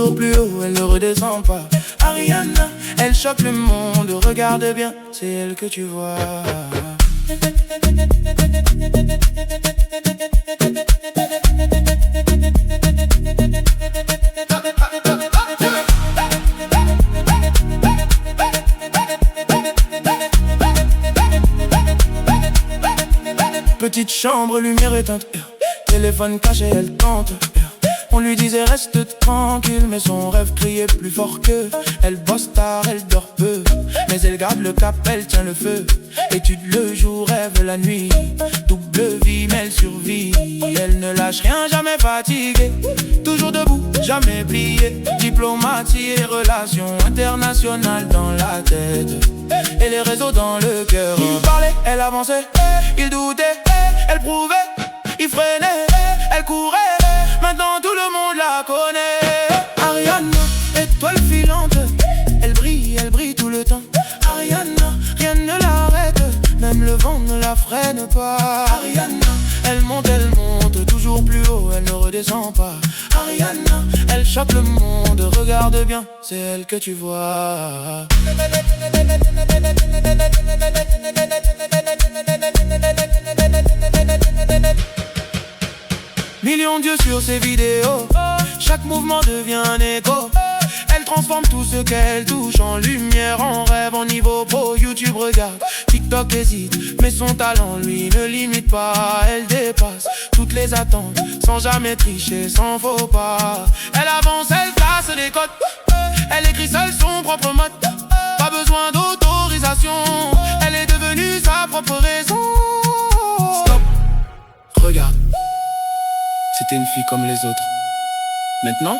toujours plus haut, elle ne redescend pas. Ariana, elle choque le monde, regarde bien, c'est elle que tu vois. Petite chambre, lumière éteinte, téléphone caché, elle tente. On lui disait reste tranquille, mais son rêve criait plus fort qu'eux. Elle bosse tard, elle dort peu, mais elle garde le cap, elle tient le feu. Étude le jour, rêve la nuit, double vie, mais elle survit. Elle ne lâche rien, jamais fatiguée, toujours debout, jamais pliée. Diplomatie et relations internationales dans la tête, et les réseaux dans le cœur. Il parlait, elle avançait, il doutait, elle prouvait, il freinait, elle courait. Maintenant tout le monde la connaît. Ariana, étoile filante, elle brille tout le temps. Ariana, rien ne l'arrête, même le vent ne la freine pas. Ariana, elle monte, toujours plus haut, elle ne redescend pas. Ariana, elle choque le monde, regarde bien, c'est elle que tu vois. Millions d'yeux sur ses vidéos, chaque mouvement devient un écho. Elle transforme tout ce qu'elle touche en lumière, en rêve, en niveau pro. YouTube regarde, TikTok hésite, mais son talent lui ne limite pas. Elle dépasse toutes les attentes, sans jamais tricher, sans faux pas. Elle avance, elle casse les codes, elle écrit seule son propre mode. Pas besoin d'autorisation, elle est devenue sa propre raison. Stop, regarde, c'était une fille comme les autres. Maintenant,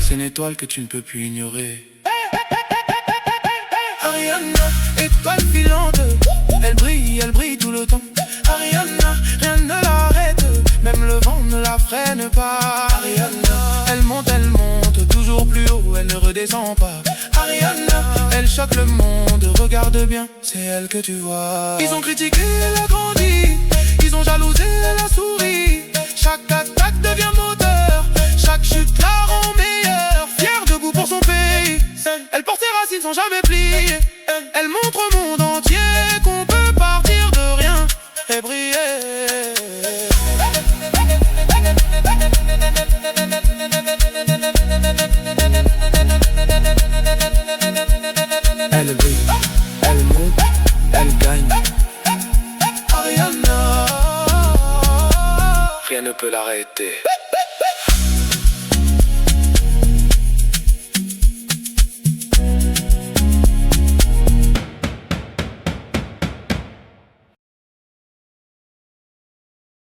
c'est une étoile que tu ne peux plus ignorer. Ariana, étoile filante, elle brille tout le temps. Ariana, rien ne l'arrête, même le vent ne la freine pas. Ariana, elle monte, toujours plus haut, elle ne redescend pas. Ariana, elle choque le monde, regarde bien, c'est elle que tu vois. Ils ont critiqué, elle a grandi, ils ont jalousé, elle a souri. Chaque attaque devient moteur, chaque chute la rend meilleure. Fière debout pour son pays, elle porte ses racines sans jamais plier. Elle montre au monde entier qu'on peut partir de rien et briller. Elle brille, elle monte, elle gagne. Ariana, rien ne peut l'arrêter.